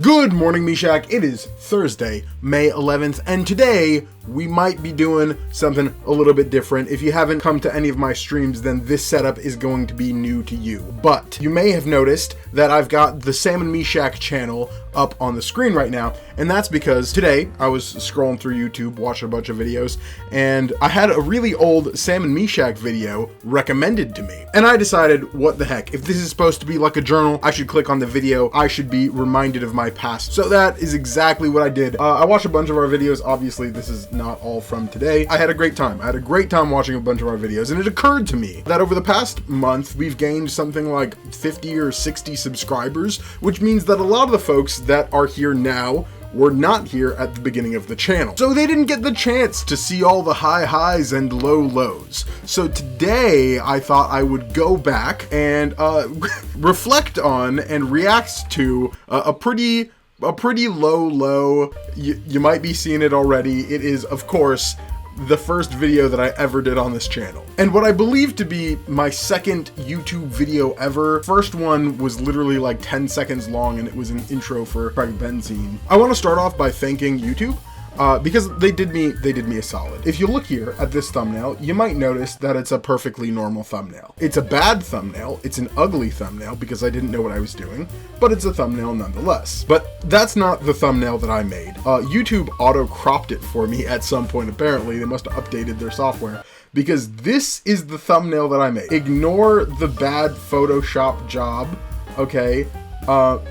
Good morning, Meshach. It is Thursday, May 11th, and today we might be doing something a little bit different. If you haven't come to any of my streams, then this setup is going to be new to you. But you may have noticed that I've got the Sam and Meshach channel up on the screen right now, and that's because today I was scrolling through YouTube, watching a bunch of videos, and I had a really old Sam and Meshach video recommended to me. And I decided, what the heck, if this is supposed to be like a journal, I should click on the video, I should be reminded of my past. So that is exactly what I did. I watched a bunch of our videos. Obviously, this is not all from today. I had a great time. I had a great time watching a bunch of our videos, and it occurred to me that over the past month, we've gained something like 50 or 60 subscribers, which means that a lot of the folks that are here now were not here at the beginning of the channel. So they didn't get the chance to see all the high highs and low lows. So today I thought I would go back and reflect on and react to a pretty low low. You might be seeing it already. It is, of course, the first video that I ever did on this channel. And what I believe to be my second YouTube video ever. First one was literally like 10 seconds long, and it was an intro for Craig Benzine. I want to start off by thanking YouTube. Because they did me a solid. If you look here at this thumbnail, you might notice that it's a perfectly normal thumbnail. It's a bad thumbnail, it's an ugly thumbnail because I didn't know what I was doing, but it's a thumbnail nonetheless. But that's not the thumbnail that I made. YouTube auto-cropped it for me at some point, apparently. They must have updated their software, because this is the thumbnail that I made. Ignore the bad Photoshop job, okay?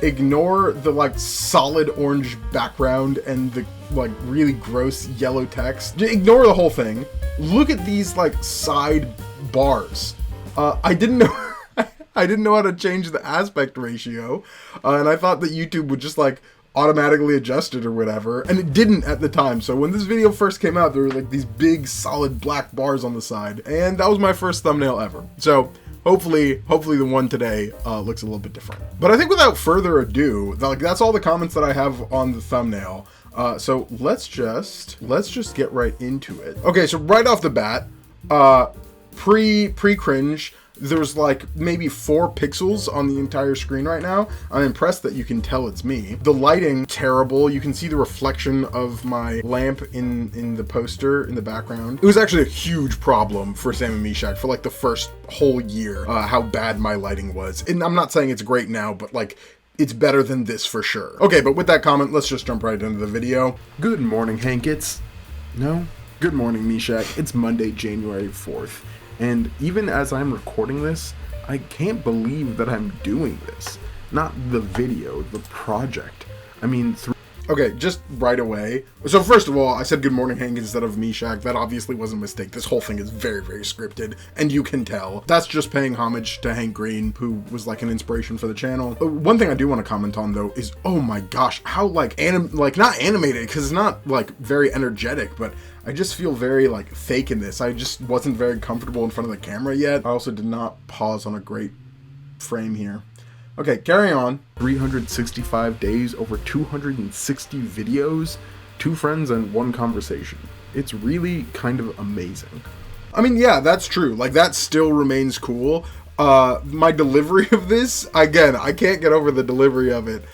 Ignore the like solid orange background and the like really gross yellow text. Ignore the whole thing. Look at these like side bars. I didn't know I didn't know how to change the aspect ratio, and I thought that YouTube would just like automatically adjust it or whatever, and it didn't at the time. So when this video first came out, there were like these big solid black bars on the side, and that was my first thumbnail ever. So hopefully the one today looks a little bit different. But I think without further ado, that's all the comments that I have on the thumbnail. So let's just get right into it. Okay, so right off the bat, pre-cringe, there's like maybe 4 pixels on the entire screen right now. I'm impressed that you can tell it's me. The lighting, terrible. You can see the reflection of my lamp in the poster in the background. It was actually a huge problem for Sam and Meshach for like the first whole year, how bad my lighting was. And I'm not saying it's great now, but like, it's better than this for sure. Okay, but with that comment, let's just jump right into the video. Good morning, Hank. Good morning, Meshach. It's Monday, January 4th. And even as I'm recording this, I can't believe that I'm doing this. Not the video, the project. I mean, okay, just right away. So first of all, I said good morning, Hank, instead of Meshach. That obviously was a mistake. This whole thing is very, very scripted, and you can tell. That's just paying homage to Hank Green, who was like an inspiration for the channel. One thing I do want to comment on, though, is, oh my gosh, how like, not animated, because it's not like very energetic, but I just feel very like fake in this. I just wasn't very comfortable in front of the camera yet. I also did not pause on a great frame here. Okay, carry on. 365 days, over 260 videos, 2 friends and 1 conversation. It's really kind of amazing. I mean, yeah, that's true. Like, that still remains cool. My delivery of this, again, I can't get over the delivery of it.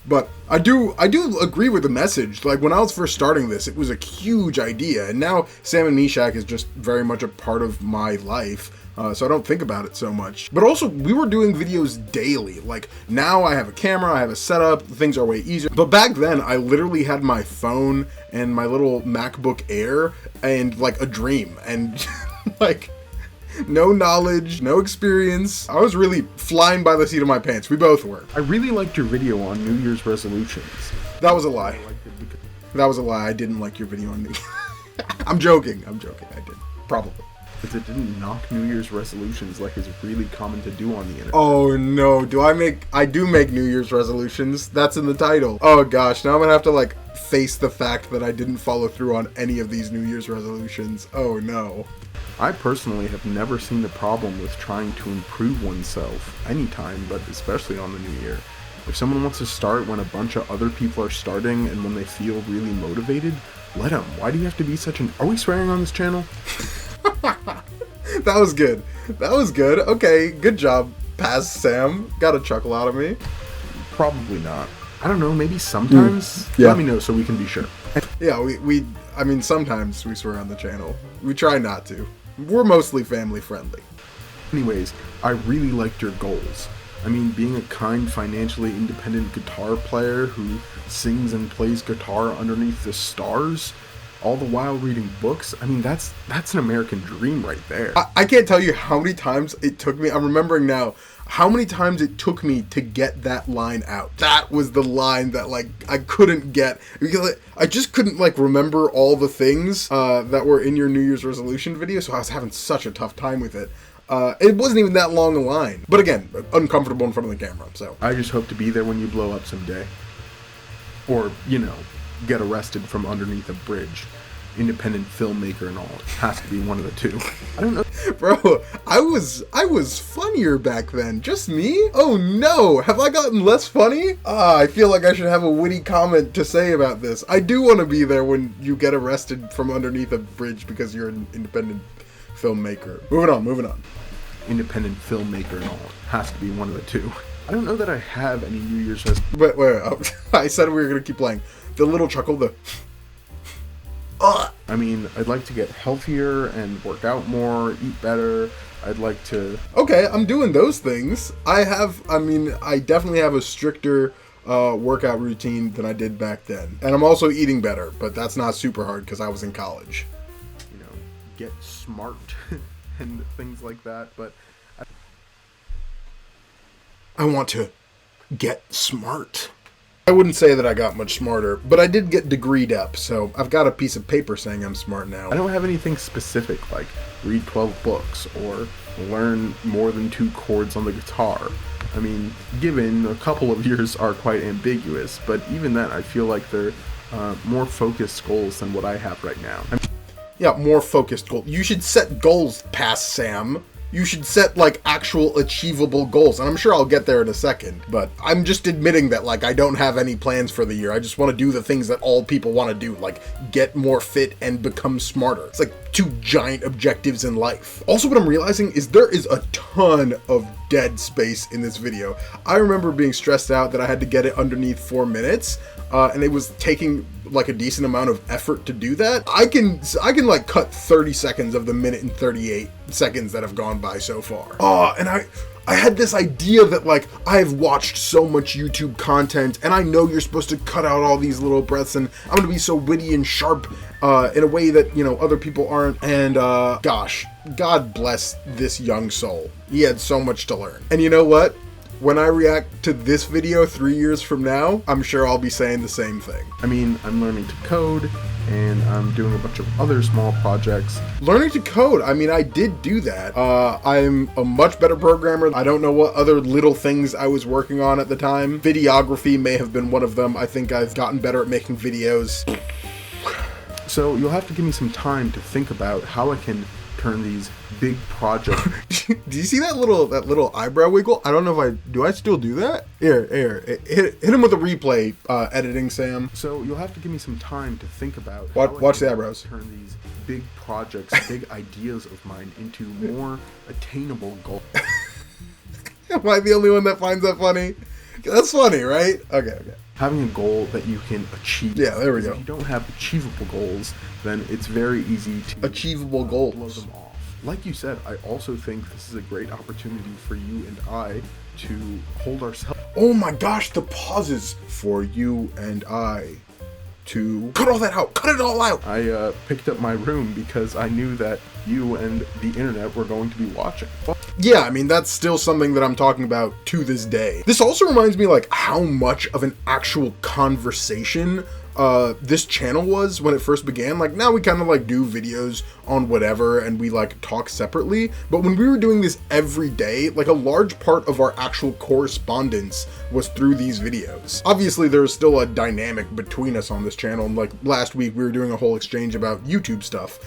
But I do agree with the message. Like, when I was first starting this, it was a huge idea, and now Sam and Meshach is just very much a part of my life. So I don't think about it so much. But also, we were doing videos daily. Like, now I have a camera, I have a setup, things are way easier. But back then, I literally had my phone and my little MacBook Air and like a dream, and like no knowledge, no experience. I was really flying by the seat of my pants. We both were. I really liked your video on New Year's resolutions. That was a lie. That was a lie. I didn't like your video on New Year's. I'm joking. I did. Probably. Because it didn't knock New Year's resolutions like is really common to do on the internet. Oh no, I do make New Year's resolutions. That's in the title. Oh gosh, now I'm gonna have to like face the fact that I didn't follow through on any of these New Year's resolutions. Oh no. I personally have never seen the problem with trying to improve oneself anytime, but especially on the new year. If someone wants to start when a bunch of other people are starting and when they feel really motivated, let them. Why do you have to be such an... Are we swearing on this channel? That was good. Okay, good job, Sam. Got a chuckle out of me. Probably not. I don't know, maybe sometimes? Yeah. Let me know so we can be sure. Yeah, I mean, sometimes we swear on the channel. We try not to. We're mostly family friendly. Anyways, I really liked your goals. I mean, being a kind, financially independent guitar player who sings and plays guitar underneath the stars, all the while reading books, I mean, that's an American dream right there. I can't tell you how many times it took me, I'm remembering now, how many times it took me to get that line out. That was the line that, like, I couldn't get, because I just couldn't, like, remember all the things that were in your New Year's resolution video, so I was having such a tough time with it. It wasn't even that long a line. But again, uncomfortable in front of the camera, so. I just hope to be there when you blow up someday. Or, you know, get arrested from underneath a bridge. Independent filmmaker and all. It has to be one of the two. I don't know. Bro, I was funnier back then. Just me? Oh no! Have I gotten less funny? I feel like I should have a witty comment to say about this. I do want to be there when you get arrested from underneath a bridge because you're an independent filmmaker. Moving on. Independent filmmaker and all. It has to be one of the two. I don't know that I have any New Year's resolutions. Wait. I said we were going to keep playing. The little chuckle, the... I mean, I'd like to get healthier and work out more, eat better. I'd like to... Okay, I'm doing those things. I definitely have a stricter workout routine than I did back then. And I'm also eating better, but that's not super hard because I was in college. You know, get smart and things like that, but... I want to get smart. I wouldn't say that I got much smarter, but I did get degreed up, so I've got a piece of paper saying I'm smart now. I don't have anything specific like read 12 books or learn more than 2 chords on the guitar. I mean, given a couple of years are quite ambiguous, but even then I feel like they're more focused goals than what I have right now. Yeah, more focused goals. You should set goals, past Sam. You should set, like, actual achievable goals, and I'm sure I'll get there in a second, but I'm just admitting that, like, I don't have any plans for the year. I just want to do the things that all people want to do, like, get more fit and become smarter. It's like 2 giant objectives in life. Also, what I'm realizing is there is a ton of dead space in this video. I remember being stressed out that I had to get it underneath 4 minutes, and it was taking like a decent amount of effort to do that. I can like cut 30 seconds of the minute and 38 seconds that have gone by so far. And I had this idea that, like, I've watched so much YouTube content and I know you're supposed to cut out all these little breaths and I'm gonna be so witty and sharp in a way that, you know, other people aren't. And gosh, God bless this young soul. He had so much to learn. And you know what? When I react to this video 3 years from now, I'm sure I'll be saying the same thing. I mean, I'm learning to code, and I'm doing a bunch of other small projects. Learning to code, I mean, I did do that. I'm a much better programmer. I don't know what other little things I was working on at the time. Videography may have been one of them. I think I've gotten better at making videos. So you'll have to give me some time to think about how I can turn these big projects. Do you see that little eyebrow wiggle? I don't know if do I still do that? Here, hit him with a replay, editing, Sam. So you'll have to give me some time to think about. Watch the eyebrows. Turn these big projects, big ideas of mine into more attainable goals. Am I the only one that finds that funny? That's funny, right? Okay. Having a goal that you can achieve. Yeah, there we go. If you don't have achievable goals, then it's very easy to achievable goals. Blow them off. Like you said, I also think this is a great opportunity for you and I to hold ourselves. Oh my gosh, the pauses for you and I to cut all that out. Cut it all out. I picked up my room because I knew that you and the internet were going to be watching. Yeah, I mean, that's still something that I'm talking about to this day. This also reminds me, like, how much of an actual conversation this channel was when it first began. Like, now we kind of like do videos on whatever and we like talk separately, but when we were doing this every day, like a large part of our actual correspondence was through these videos. Obviously there's still a dynamic between us on this channel, and like last week we were doing a whole exchange about YouTube stuff,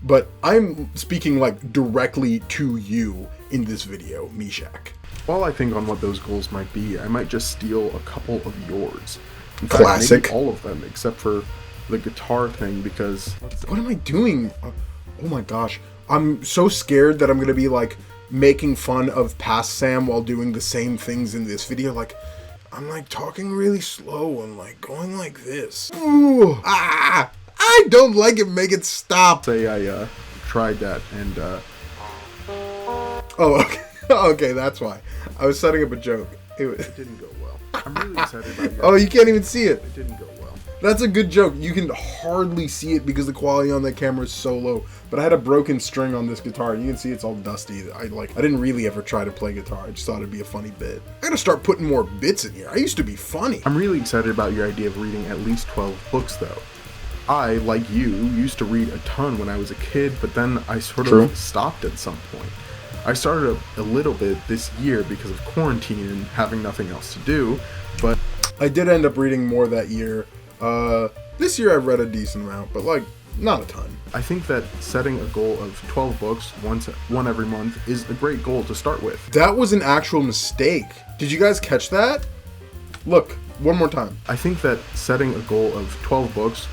but I'm speaking like directly to you in this video, Meshach. While I think on what those goals might be, I might just steal a couple of yours. In fact, classic. Maybe all of them, except for the guitar thing, because... What am I doing? Oh my gosh. I'm so scared that I'm going to be, like, making fun of past Sam while doing the same things in this video. Like, I'm like talking really slow and like going like this. Ooh, I don't like it. Make it stop. Say I tried that and Oh, okay. Okay, that's why. I was setting up a joke. it didn't go well. I'm really excited about it. Oh, you can't even see it. It didn't go well. That's a good joke. You can hardly see it because the quality on that camera is so low. But I had a broken string on this guitar. You can see it's all dusty. I didn't really ever try to play guitar. I just thought it'd be a funny bit. I gotta start putting more bits in here. I used to be funny. I'm really excited about your idea of reading at least 12 books though. I, like you, used to read a ton when I was a kid, but then I sort of stopped at some point. I started a little bit this year because of quarantine and having nothing else to do, but I did end up reading more that year. This year I've read a decent amount, but like, not a ton. I think that setting a goal of 12 books, one every month, is a great goal to start with. That was an actual mistake. Did you guys catch that? Look, one more time. I think that setting a goal of 12 books,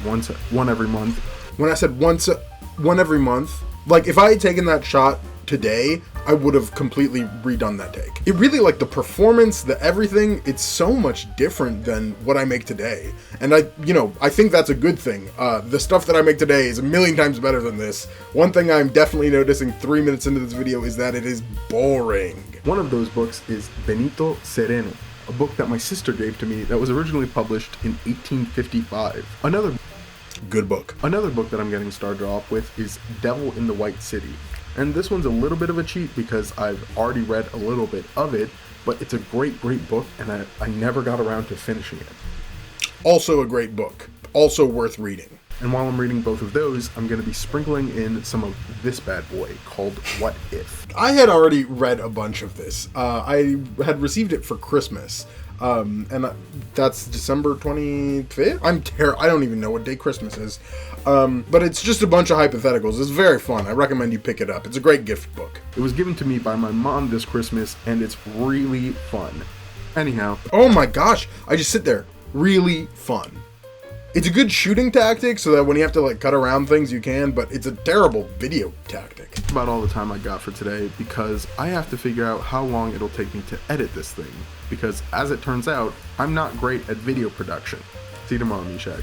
one every month. When I said one every month, like if I had taken that shot today, I would have completely redone that take. It really, like, the performance, the everything, it's so much different than what I make today. And I think that's a good thing. The stuff that I make today is a million times better than this. One thing I'm definitely noticing 3 minutes into this video is that it is boring. One of those books is Benito Sereno, a book that my sister gave to me that was originally published in 1855. Another book that I'm getting started off with is Devil in the White City. And this one's a little bit of a cheat because I've already read a little bit of it, but it's a great book, and I never got around to finishing it. Also a great book. Also worth reading. And while I'm reading both of those, I'm going to be sprinkling in some of this bad boy called What If. I had already read a bunch of this. I had received it for Christmas. And that's December 25th? I don't even know what day Christmas is. But it's just a bunch of hypotheticals. It's very fun. I recommend you pick it up. It's a great gift book. It was given to me by my mom this Christmas, and it's really fun. Anyhow. Oh my gosh. I just sit there. Really fun. It's a good shooting tactic so that when you have to like cut around things you can, but it's a terrible video tactic. That's about all the time I got for today because I have to figure out how long it'll take me to edit this thing. Because as it turns out, I'm not great at video production. See you tomorrow, Meshach.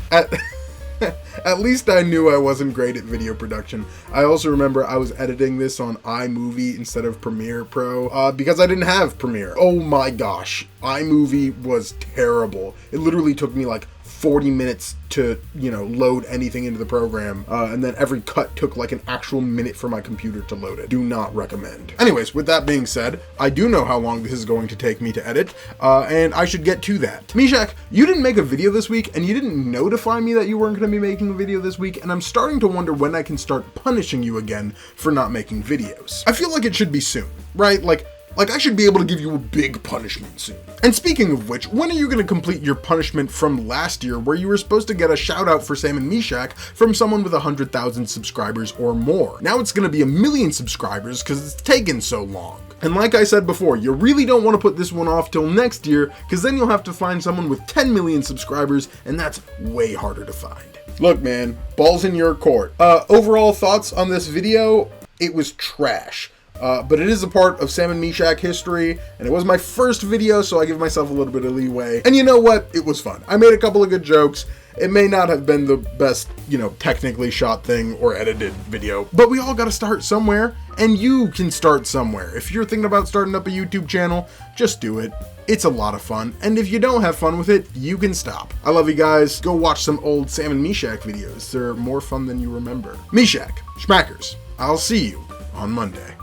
At least I knew I wasn't great at video production. I also remember I was editing this on iMovie instead of Premiere Pro because I didn't have Premiere. Oh my gosh, iMovie was terrible. It literally took me like 40 minutes to, load anything into the program, and then every cut took like an actual minute for my computer to load it. Do not recommend. Anyways, with that being said, I do know how long this is going to take me to edit, and I should get to that. Meshach, you didn't make a video this week, and you didn't notify me that you weren't going to be making a video this week, and I'm starting to wonder when I can start punishing you again for not making videos. I feel like it should be soon, right? Like I should be able to give you a big punishment soon. And speaking of which, when are you going to complete your punishment from last year where you were supposed to get a shout out for Sam and Meshach from someone with 100,000 subscribers or more? Now it's going to be 1 million subscribers because it's taken so long. And like I said before, you really don't want to put this one off till next year because then you'll have to find someone with 10 million subscribers and that's way harder to find. Look man, ball's in your court. Overall thoughts on this video, it was trash. But it is a part of Sam and Meshach history, and it was my first video, so I give myself a little bit of leeway. And you know what? It was fun. I made a couple of good jokes. It may not have been the best, technically shot thing or edited video, but we all gotta start somewhere, and you can start somewhere. If you're thinking about starting up a YouTube channel, just do it. It's a lot of fun, and if you don't have fun with it, you can stop. I love you guys. Go watch some old Sam and Meshach videos. They're more fun than you remember. Meshach, schmackers. I'll see you on Monday.